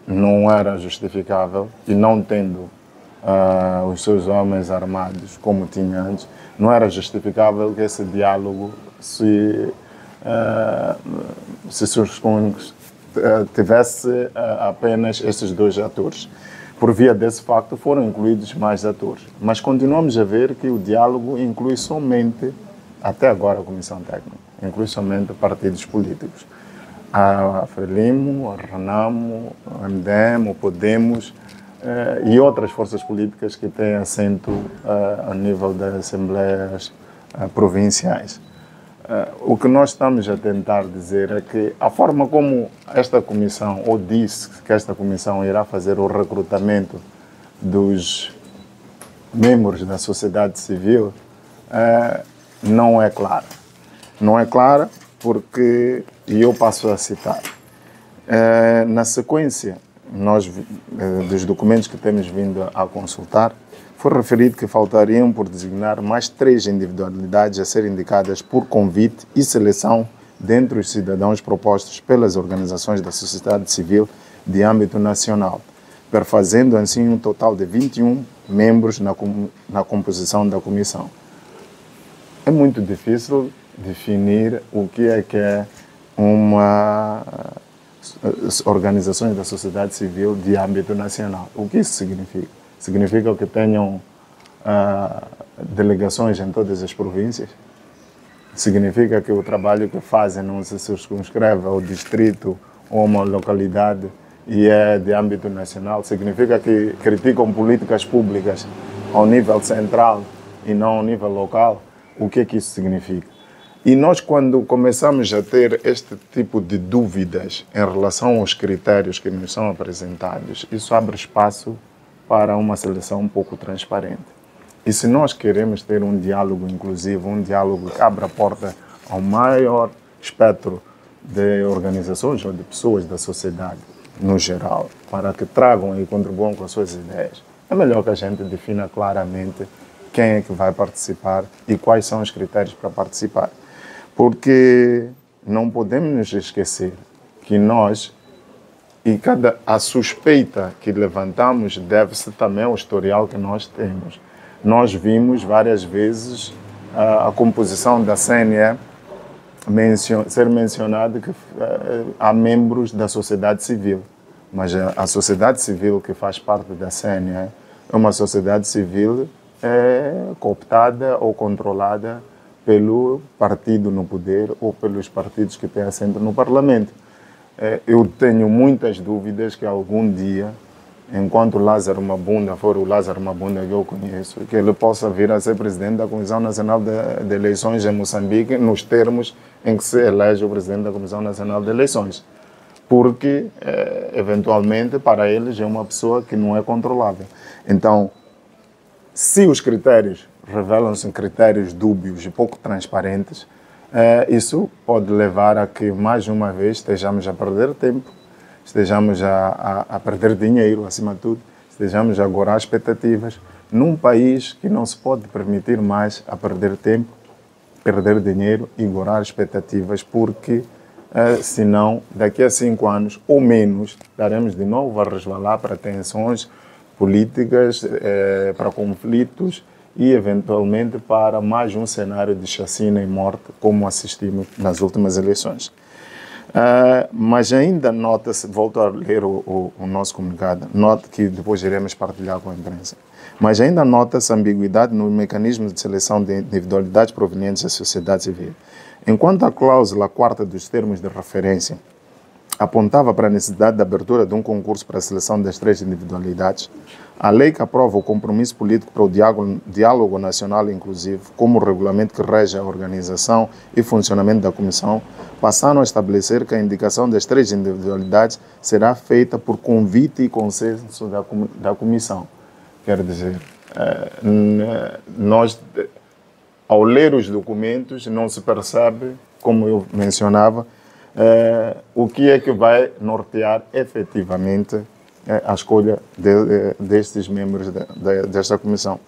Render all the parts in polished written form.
não era justificável e não tendo os seus homens armados como tinha antes, não era justificável que esse diálogo tivesse apenas esses dois atores. Por via desse facto, foram incluídos mais atores. Mas continuamos a ver que o diálogo inclui somente, até agora, a Comissão Técnica, inclui somente partidos políticos. A Frelimo, a Renamo, a MDM, o Podemos e outras forças políticas que têm assento a nível das assembleias provinciais. O que nós estamos a tentar dizer é que a forma como esta comissão, ou disse que esta comissão irá fazer o recrutamento dos membros da sociedade civil, não é clara. Não é clara porque, e eu passo a citar, na sequência dos documentos que temos vindo a consultar, foi referido que faltariam por designar mais 3 individualidades a serem indicadas por convite e seleção dentre os cidadãos propostos pelas organizações da sociedade civil de âmbito nacional, perfazendo assim um total de 21 membros na composição da comissão. É muito difícil definir o que é uma organizações da sociedade civil de âmbito nacional. O que isso significa? Significa que tenham delegações em todas as províncias? Significa que o trabalho que fazem não se circunscreve ao distrito ou a uma localidade e é de âmbito nacional? Significa que criticam políticas públicas ao nível central e não ao nível local? O que é que isso significa? E nós, quando começamos a ter este tipo de dúvidas em relação aos critérios que nos são apresentados, isso abre espaço para uma seleção um pouco transparente. E se nós queremos ter um diálogo inclusivo, um diálogo que abra a porta ao maior espectro de organizações ou de pessoas da sociedade, no geral, para que tragam e contribuam com as suas ideias, é melhor que a gente defina claramente quem é que vai participar e quais são os critérios para participar. Porque não podemos nos esquecer que nós, a suspeita que levantamos deve-se também ao historial que nós temos. Nós vimos várias vezes a composição da CNE ser mencionado que há membros da sociedade civil, mas a sociedade civil que faz parte da CNE é uma sociedade civil cooptada ou controlada pelo partido no poder ou pelos partidos que têm assento no Parlamento. Eu tenho muitas dúvidas que algum dia, enquanto Lázaro Mabunda for o Lázaro Mabunda que eu conheço, que ele possa vir a ser presidente da Comissão Nacional de Eleições em Moçambique nos termos em que se elege o presidente da Comissão Nacional de Eleições. Porque, eventualmente, para eles é uma pessoa que não é controlável. Então, se os critérios revelam-se critérios dúbios e pouco transparentes, isso pode levar a que, mais uma vez, estejamos a perder tempo, estejamos a perder dinheiro, acima de tudo, estejamos a agorar expectativas num país que não se pode permitir mais a perder tempo, perder dinheiro e agorar expectativas, porque, senão, daqui a 5 anos ou menos, estaremos de novo a resvalar para tensões políticas, para conflitos e, eventualmente, para mais um cenário de chacina e morte, como assistimos nas últimas eleições. Mas ainda nota-se, volto a ler o nosso comunicado, nota que depois iremos partilhar com a imprensa, mas ainda nota-se ambiguidade no mecanismo de seleção de individualidades provenientes da sociedade civil. Enquanto a cláusula 4ª dos termos de referência apontava para a necessidade da abertura de um concurso para a seleção das 3 individualidades, a lei que aprova o compromisso político para o diálogo nacional inclusivo, como o regulamento que rege a organização e funcionamento da comissão, passaram a estabelecer que a indicação das 3 individualidades será feita por convite e consenso da comissão. Quer dizer, nós, ao ler os documentos, não se percebe, como eu mencionava, o que é que vai nortear efetivamente a escolha destes membros desta comissão.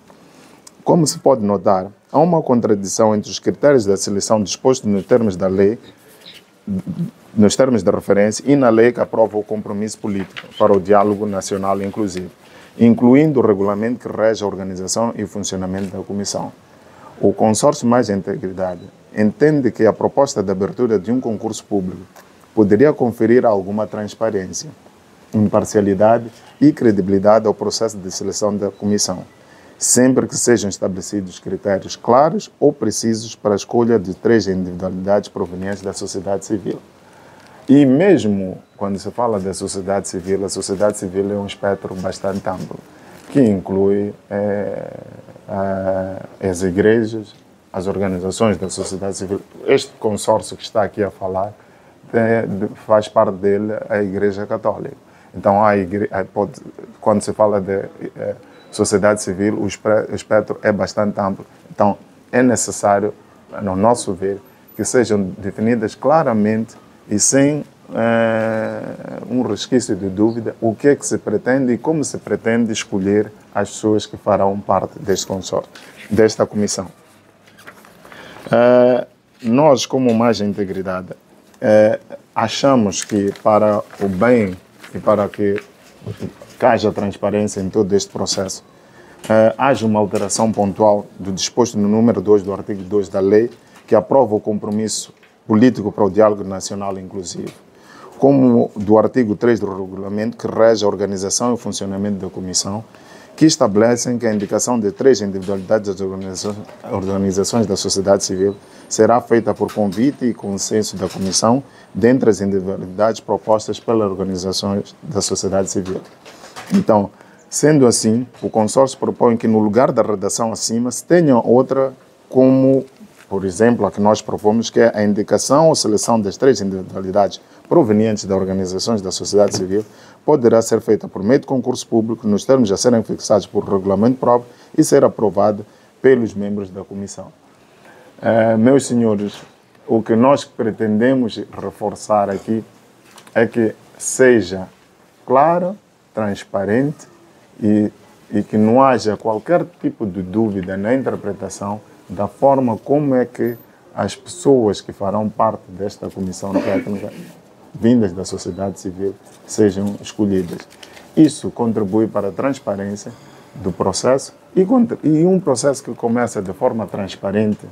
Como se pode notar, há uma contradição entre os critérios da seleção dispostos nos termos da lei nos termos de referência e na lei que aprova o compromisso político para o diálogo nacional inclusivo, incluindo o regulamento que rege a organização e o funcionamento da Comissão. O consórcio Mais Integridade entende que a proposta de abertura de um concurso público poderia conferir alguma transparência, imparcialidade e credibilidade ao processo de seleção da Comissão, sempre que sejam estabelecidos critérios claros ou precisos para a escolha de 3 individualidades provenientes da sociedade civil. E mesmo quando se fala da sociedade civil, a sociedade civil é um espectro bastante amplo, que inclui as igrejas, as organizações da sociedade civil. Este consórcio que está aqui a falar faz parte dele a Igreja Católica. Então, quando se fala de sociedade civil, o espectro é bastante amplo. Então, é necessário, no nosso ver, que sejam definidas claramente e sem um resquício de dúvida o que é que se pretende e como se pretende escolher as pessoas que farão parte deste consórcio, desta comissão. Nós, como Mais Integridade, achamos que para o bem e para que haja transparência em todo este processo, haja uma alteração pontual do disposto no número 2 do artigo 2 da lei, que aprova o compromisso político para o diálogo nacional inclusivo, como do artigo 3 do regulamento que rege a organização e o funcionamento da Comissão, que estabelecem que a indicação de 3 individualidades das organizações da sociedade civil será feita por convite e consenso da Comissão, dentre as individualidades propostas pelas organizações da sociedade civil. Então, sendo assim, o consórcio propõe que no lugar da redação acima se tenha outra como, por exemplo, a que nós propomos, que é a indicação ou seleção das 3 individualidades provenientes de organizações da sociedade civil poderá ser feita por meio de concurso público nos termos a serem fixados por regulamento próprio e ser aprovada pelos membros da comissão. Meus senhores, o que nós pretendemos reforçar aqui é que seja claro, transparente e que não haja qualquer tipo de dúvida na interpretação da forma como é que as pessoas que farão parte desta comissão técnica, vindas da sociedade civil, sejam escolhidas. Isso contribui para a transparência do processo e um processo que começa de forma transparente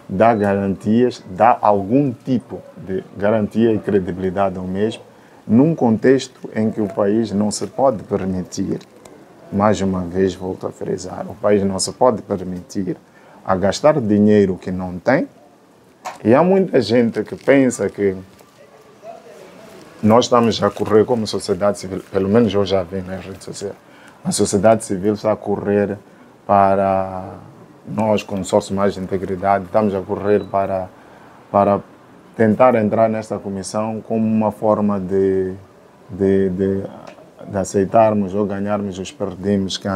dá garantias, dá algum tipo de garantia e credibilidade ao mesmo, num contexto em que o país não se pode permitir, mais uma vez volto a frisar, o país não se pode permitir a gastar dinheiro que não tem, e há muita gente que pensa que nós estamos a correr como sociedade civil, pelo menos eu já vi nas redes sociais, a sociedade civil está a correr para nós, consórcio Mais Integridade, estamos a correr para tentar entrar nesta comissão como uma forma de aceitarmos ou ganharmos os perdimes que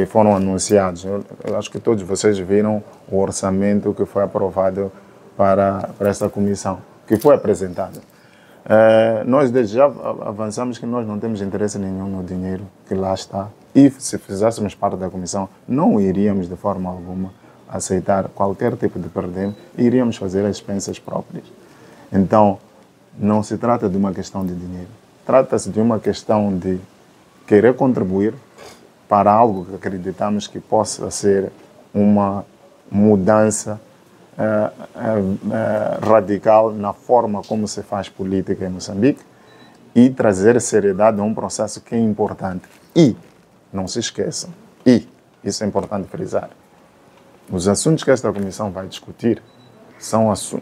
foram anunciados. Eu acho que todos vocês viram o orçamento que foi aprovado para esta comissão, que foi apresentado. Nós desde já avançamos que nós não temos interesse nenhum no dinheiro que lá está. E se fizéssemos parte da comissão, não iríamos de forma alguma aceitar qualquer tipo de perdão e iríamos fazer as expensas próprias. Então, não se trata de uma questão de dinheiro. Trata-se de uma questão de querer contribuir para algo que acreditamos que possa ser uma mudança radical na forma como se faz política em Moçambique e trazer seriedade a um processo que é importante. E, não se esqueçam, isso é importante frisar, os assuntos que esta comissão vai discutir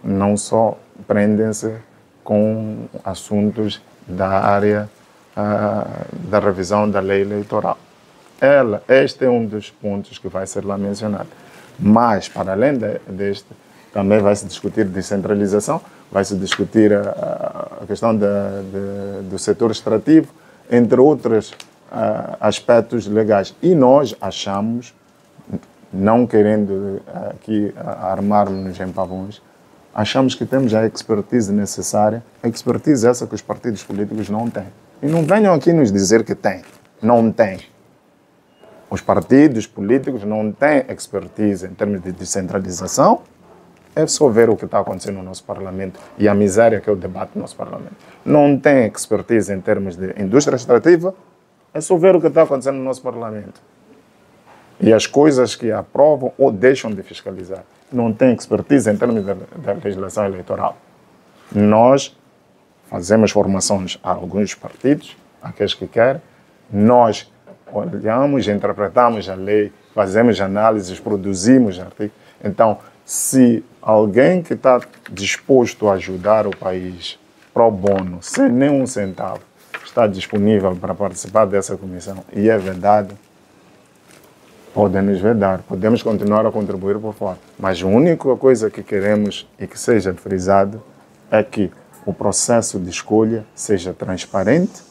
não só prendem-se com assuntos da área da revisão da lei eleitoral. Este é um dos pontos que vai ser lá mencionado. Mas, para além deste, também vai se discutir descentralização, vai se discutir a questão do setor extrativo, entre outros aspectos legais. E nós achamos, não querendo aqui armarmos em pavões, achamos que temos a expertise necessária, a expertise essa que os partidos políticos não têm. E não venham aqui nos dizer que têm. Não têm. Os partidos políticos não têm expertise em termos de descentralização, É só ver o que está acontecendo no nosso Parlamento e a miséria que é o debate no nosso Parlamento. Não tem expertise em termos de indústria extrativa, é só ver o que está acontecendo no nosso Parlamento. E as coisas que aprovam ou deixam de fiscalizar. Não tem expertise em termos da legislação eleitoral. Nós fazemos formações a alguns partidos, aqueles que querem, nós olhamos, interpretamos a lei, fazemos análises, produzimos artigos. Então, se alguém que está disposto a ajudar o país pro bono, sem nenhum centavo, está disponível para participar dessa comissão, e é verdade, podem nos vedar, podemos continuar a contribuir por fora. Mas a única coisa que queremos e que seja frisado é que o processo de escolha seja transparente,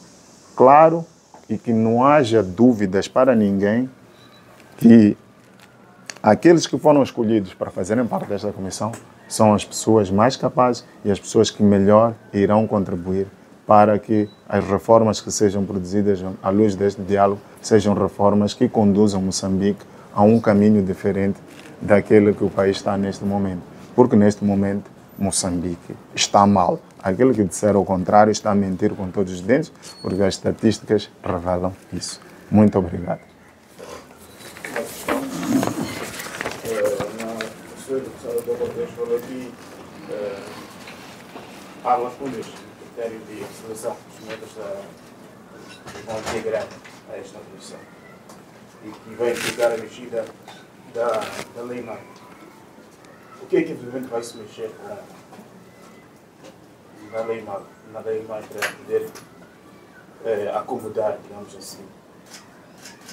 claro, e que não haja dúvidas para ninguém que aqueles que foram escolhidos para fazerem parte desta comissão são as pessoas mais capazes e as pessoas que melhor irão contribuir para que as reformas que sejam produzidas à luz deste diálogo sejam reformas que conduzam Moçambique a um caminho diferente daquele que o país está neste momento. Porque neste momento Moçambique está mal. Aquele que disser o contrário está a mentir com todos os dentes, porque as estatísticas revelam isso. Muito obrigado. O senhor falou aqui para responder o critério de seleção dos membros que vão integrar a esta comissão e que vai implicar a mexida da Lei MAI. O que é que eventualmente vai se mexer na Lei MAI para poder acomodar, digamos assim,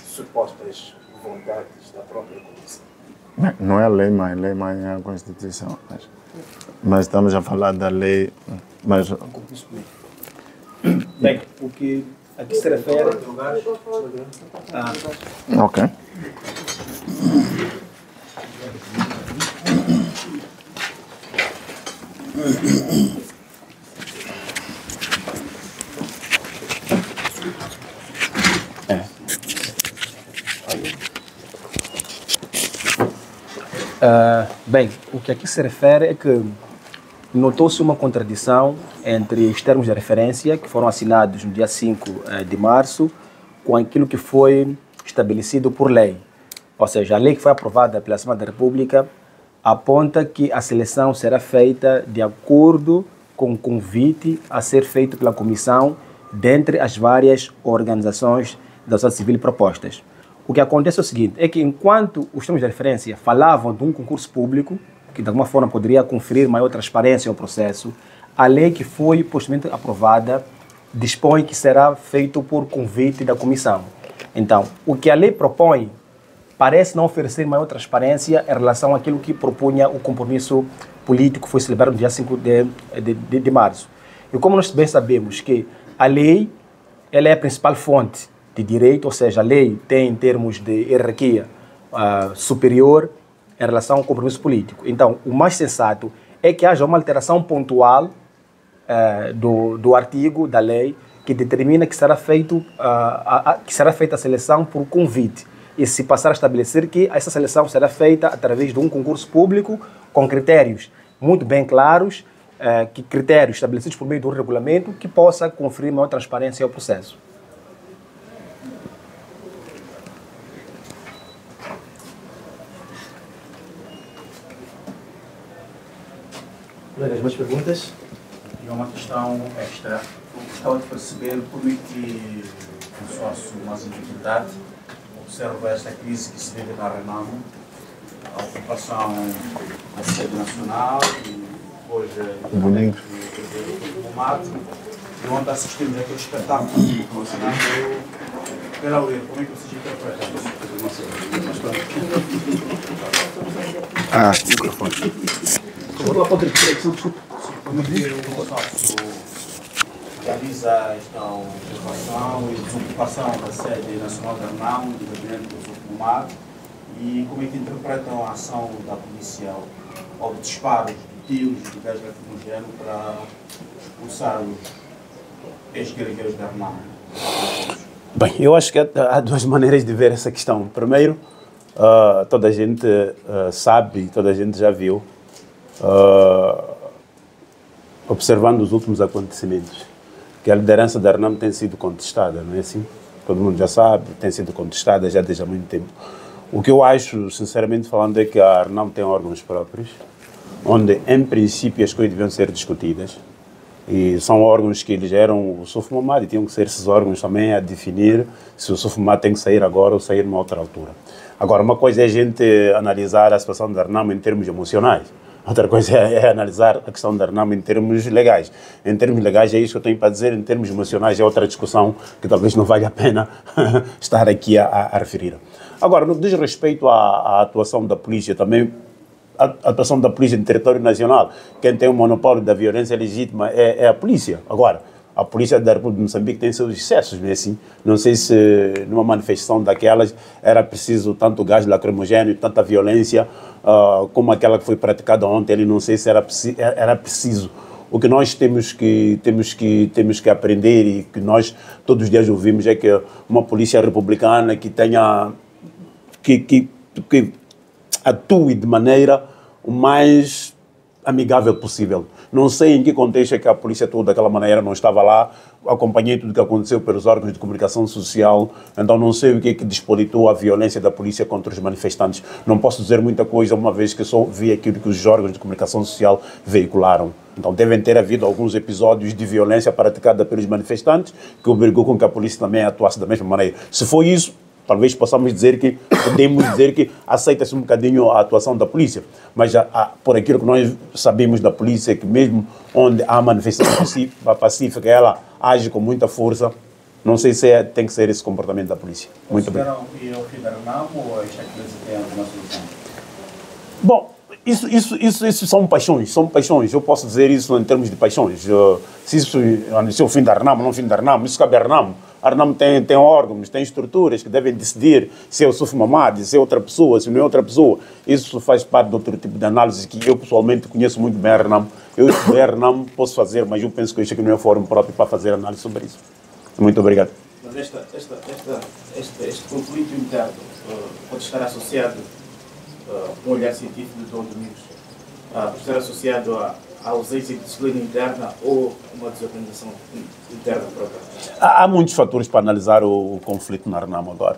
supostas vontades da própria comissão? Não é a lei mãe é a Constituição. Mas estamos a falar da lei. Mas... Bem, o que aqui se refere. Ok. Bem, o que aqui se refere é que notou-se uma contradição entre os termos de referência que foram assinados no dia 5 de março com aquilo que foi estabelecido por lei. Ou seja, a lei que foi aprovada pela Assembleia da República aponta que a seleção será feita de acordo com o convite a ser feito pela Comissão dentre as várias organizações da sociedade civil propostas. O que acontece é o seguinte, é que enquanto os termos de referência falavam de um concurso público, que de alguma forma poderia conferir maior transparência ao processo, a lei que foi posteriormente aprovada dispõe que será feito por convite da comissão. Então, o que a lei propõe parece não oferecer maior transparência em relação àquilo que propunha o compromisso político que foi celebrado no dia 5 de março. E como nós bem sabemos que a lei ela é a principal fonte de direito, ou seja, a lei tem em termos de hierarquia superior em relação ao compromisso político. Então, o mais sensato é que haja uma alteração pontual do artigo da lei que determina que será feita a seleção por convite e se passar a estabelecer que essa seleção será feita através de um concurso público com critérios muito bem claros, critérios estabelecidos por meio do regulamento que possa conferir maior transparência ao processo. Colegas, mais perguntas? E uma questão extra. Eu gostava de perceber como é que o consórcio Mais Dificuldade observa esta crise que se vive na Renamo, a ocupação da sede nacional e depois do mato, e onde assistimos aquele espetáculo relacionado. Eu quero ouvir como é que vocês interpretam isso. Microfone. Sobre a contradição, como é que o consórcio realiza esta ocupação e desocupação da sede nacional da Renamo, do gabinete do mar, e como é que interpretam a ação da polícia ao disparo de tiros de gás lacrimogéneo para expulsar os ex-guerrilheiros da Renamo? Bem, eu acho que há duas maneiras de ver essa questão. Primeiro, toda a gente sabe, toda a gente já viu observando os últimos acontecimentos, que a liderança da Arnam tem sido contestada, não é assim? Todo mundo já sabe, tem sido contestada já desde há muito tempo. O que eu acho, sinceramente falando, é que a Arnam tem órgãos próprios, onde, em princípio, as coisas deviam ser discutidas. E são órgãos que elegeram o Suf Mamad e tinham que ser esses órgãos também a definir se o Suf Mamad tem que sair agora ou sair numa outra altura. Agora, uma coisa é a gente analisar a situação da Arnam em termos emocionais. Outra coisa é analisar a questão da Arnam em termos legais. Em termos legais é isso que eu tenho para dizer, em termos emocionais é outra discussão que talvez não valha a pena estar aqui a referir. Agora, no que diz respeito à atuação da polícia, também a atuação da polícia no território nacional, quem tem o monopólio da violência legítima é a polícia. Agora, a polícia da República de Moçambique tem seus excessos, não é assim? Não sei se numa manifestação daquelas era preciso tanto gás lacrimogéneo, tanta violência como aquela que foi praticada ontem, ali não sei se era preciso. O que nós temos que aprender e que nós todos os dias ouvimos é que uma polícia republicana que tenha que atue de maneira o mais amigável possível. Não sei em que contexto é que a polícia atuou daquela maneira, não estava lá, acompanhei tudo o que aconteceu pelos órgãos de comunicação social, então não sei o que é que despolitou a violência da polícia contra os manifestantes. Não posso dizer muita coisa, uma vez que só vi aquilo que os órgãos de comunicação social veicularam. Então devem ter havido alguns episódios de violência praticada pelos manifestantes que obrigou com que a polícia também atuasse da mesma maneira. Se foi isso, talvez possamos dizer que, podemos dizer que aceita-se um bocadinho a atuação da polícia, mas por aquilo que nós sabemos da polícia, que mesmo onde há manifestação pacífica, ela age com muita força. Não sei se tem que ser esse comportamento da polícia. Muito bem. Consideram ir ao fim da Arnam ou esta crise tem alguma solução? Bom, isso são paixões, eu posso dizer isso em termos de paixões. Se é o fim da Arnam ou não o fim da Arnam, isso cabe a Arnam. A Arnam tem órgãos, tem estruturas que devem decidir se é o Suf Mamad, se é outra pessoa, se não é outra pessoa. Isso faz parte de outro tipo de análise que eu pessoalmente conheço muito bem a Arnam. Eu estudei a Arnam, posso fazer, mas eu penso que este aqui não é o fórum próprio para fazer análise sobre isso. Muito obrigado. Mas este conflito interno pode estar associado com um olhar científico de Dom Domingos, pode estar associado à ausência de disciplina interna ou uma desorganização interna própria? Há muitos fatores para analisar o conflito na Arnam agora.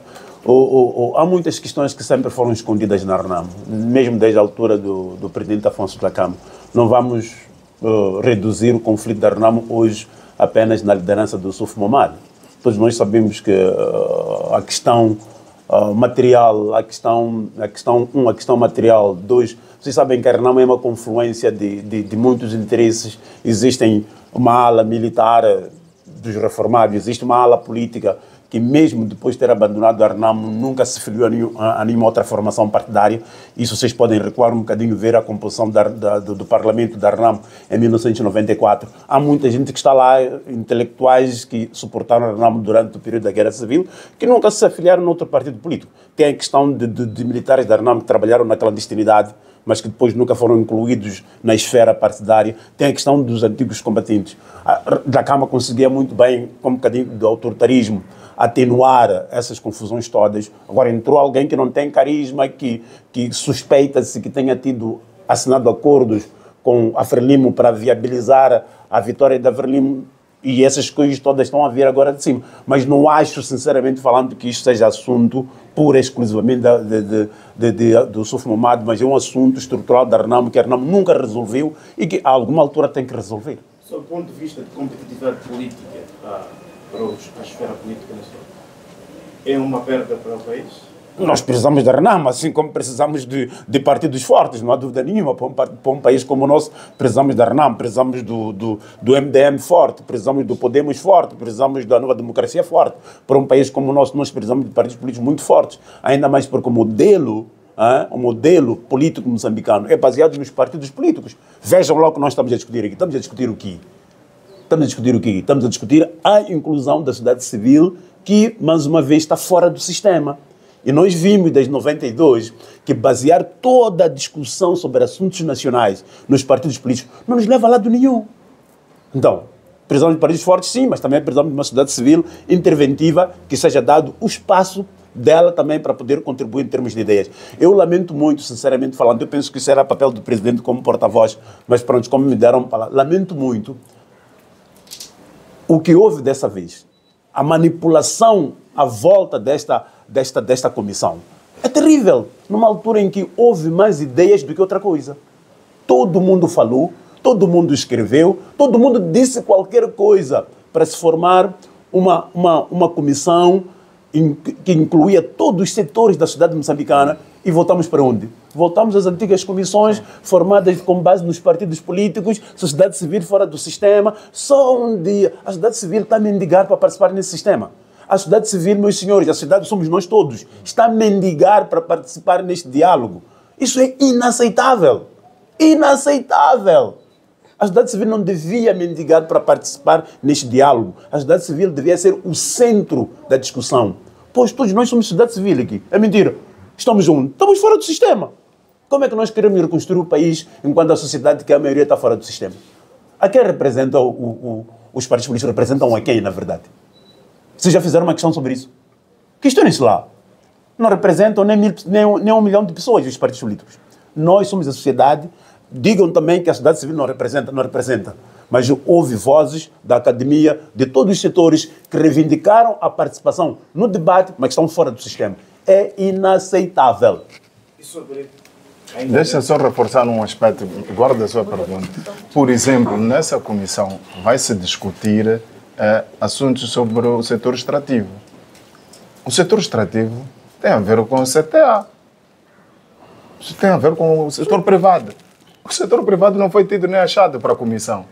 Há muitas questões que sempre foram escondidas na Arnam, mesmo desde a altura do presidente Afonso Dhlakama. Não vamos reduzir o conflito da Arnam hoje apenas na liderança do Suf Mamad. Todos nós sabemos que a questão material, a questão material, dois, vocês sabem que a Arnam é uma confluência de muitos interesses. Existem uma ala militar dos reformados, existe uma ala política que mesmo depois de ter abandonado a Arnam nunca se filiou a nenhuma outra formação partidária. Isso vocês podem recuar um bocadinho, ver a composição do Parlamento da Arnam em 1994. Há muita gente que está lá, intelectuais que suportaram a Arnam durante o período da Guerra Civil, que nunca se afiliaram a outro partido político. Tem a questão de militares da Arnam que trabalharam na clandestinidade, mas que depois nunca foram incluídos na esfera partidária. Tem a questão dos antigos combatentes. A Dhlakama conseguia muito bem, com um bocadinho de autoritarismo, atenuar essas confusões todas. Agora entrou alguém que não tem carisma, que suspeita-se que tenha assinado acordos com a Frelimo para viabilizar a vitória da Frelimo, e essas coisas todas estão a vir agora de cima. Mas não acho, sinceramente falando, que isto seja assunto pura e exclusivamente do Suf Mamad, mas é um assunto estrutural da Arnam, que a Arnam nunca resolveu e que a alguma altura tem que resolver. Sob o ponto de vista de competitividade política para a esfera política nacional, é uma perda para o país? Nós precisamos da Arnam, assim como precisamos de partidos fortes, não há dúvida nenhuma. Para um país como o nosso, precisamos da Arnam, precisamos do MDM forte, precisamos do Podemos forte, precisamos da Nova Democracia forte. Para um país como o nosso, nós precisamos de partidos políticos muito fortes, ainda mais porque o modelo político moçambicano é baseado nos partidos políticos. Vejam lá o que nós estamos a discutir aqui. Estamos a discutir o quê? Estamos a discutir a inclusão da sociedade civil, que, mais uma vez, está fora do sistema. E nós vimos, desde 92, que basear toda a discussão sobre assuntos nacionais nos partidos políticos não nos leva a lado nenhum. Então, precisamos de partidos fortes, sim, mas também precisamos de uma sociedade civil interventiva, que seja dado o espaço dela também para poder contribuir em termos de ideias. Eu lamento muito, sinceramente falando, eu penso que isso era papel do presidente como porta-voz, mas pronto, como me deram palavra, lamento muito o que houve dessa vez. A manipulação à volta desta comissão. É terrível, numa altura em que houve mais ideias do que outra coisa. Todo mundo falou, todo mundo escreveu, todo mundo disse qualquer coisa para se formar uma comissão que incluía todos os setores da sociedade moçambicana. E voltamos para onde? Voltamos às antigas comissões formadas com base nos partidos políticos, sociedade civil fora do sistema. Só um dia a sociedade civil está a mendigar para participar nesse sistema. A sociedade civil, meus senhores, a sociedade somos nós todos, está a mendigar para participar neste diálogo. Isso é inaceitável. Inaceitável. A sociedade civil não devia mendigar para participar neste diálogo. A sociedade civil devia ser o centro da discussão. Pois todos nós somos sociedade civil aqui. É mentira. Estamos onde? Estamos fora do sistema. Como é que nós queremos reconstruir o país enquanto a sociedade, que a maioria está fora do sistema? A quem representa os partidos políticos? Representam a quem, na verdade? Vocês já fizeram uma questão sobre isso? Questionem-se lá. Não representam nem 1 milhão de pessoas, os partidos políticos. Nós somos a sociedade. Digam também que a sociedade civil não representa. Mas houve vozes da academia, de todos os setores, que reivindicaram a participação no debate, mas estão fora do sistema. É inaceitável. E sobre... Deixa só reforçar um aspecto, guarda a sua pergunta. Por exemplo, nessa comissão vai-se discutir assuntos sobre o setor extrativo. O setor extrativo tem a ver com o CTA. Isso tem a ver com o setor privado. O setor privado não foi tido nem achado para a comissão.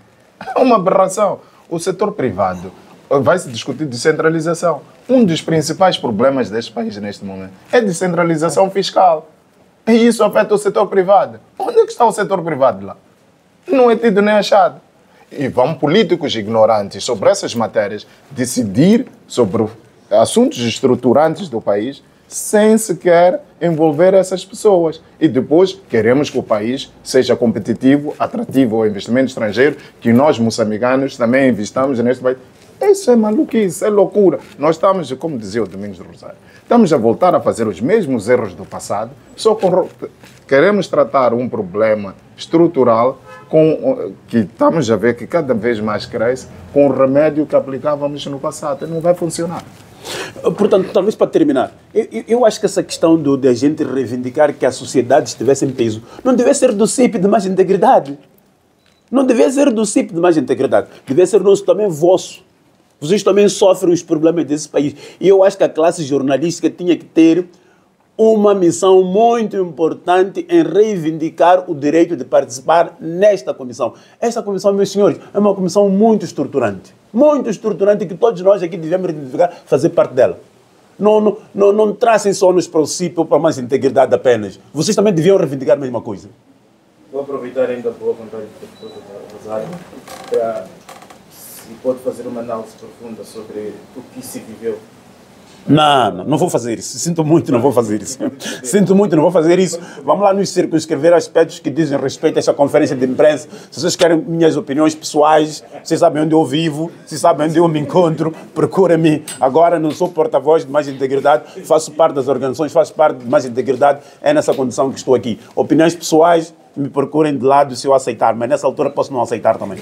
É uma aberração. O setor privado vai-se discutir descentralização. Um dos principais problemas deste país neste momento é a descentralização fiscal. E isso afeta o setor privado. Onde é que está o setor privado lá? Não é tido nem achado. E vão políticos ignorantes sobre essas matérias decidir sobre assuntos estruturantes do país sem sequer envolver essas pessoas. E depois queremos que o país seja competitivo, atrativo ao investimento estrangeiro, que nós, moçambicanos, também investamos neste país. Isso é maluquice, é loucura. Nós estamos, como dizia o Domingos do Rosário, estamos a voltar a fazer os mesmos erros do passado, só queremos tratar um problema estrutural que estamos a ver que cada vez mais cresce com o remédio que aplicávamos no passado. Não vai funcionar. Portanto, talvez para terminar, eu acho que essa questão de a gente reivindicar que a sociedade estivesse em peso não deve ser do CIP de mais integridade. Não deve ser do CIP de mais integridade. Deve ser nosso também vosso. Vocês também sofrem os problemas desse país. E eu acho que a classe jornalística tinha que ter uma missão muito importante em reivindicar o direito de participar nesta comissão. Esta comissão, meus senhores, é uma comissão muito estruturante. Muito estruturante, que todos nós aqui devemos reivindicar, fazer parte dela. Não tracem só nos princípios para mais integridade apenas. Vocês também deviam reivindicar a mesma coisa. Vou aproveitar ainda a boa vontade do Dr. Rosário para se pode fazer uma análise profunda sobre o que se viveu. Não vou fazer isso. Sinto muito, não vou fazer isso. Sinto muito, não vou fazer isso. Vamos lá nos circunscrever aspectos que dizem respeito a esta conferência de imprensa. Se vocês querem minhas opiniões pessoais, vocês sabem onde eu vivo, vocês sabem onde eu me encontro, procura-me. Agora não sou porta-voz de Mais Integridade, faço parte das organizações, faço parte de Mais Integridade, é nessa condição que estou aqui. Opiniões pessoais, me procurem de lado se eu aceitar, mas nessa altura posso não aceitar também.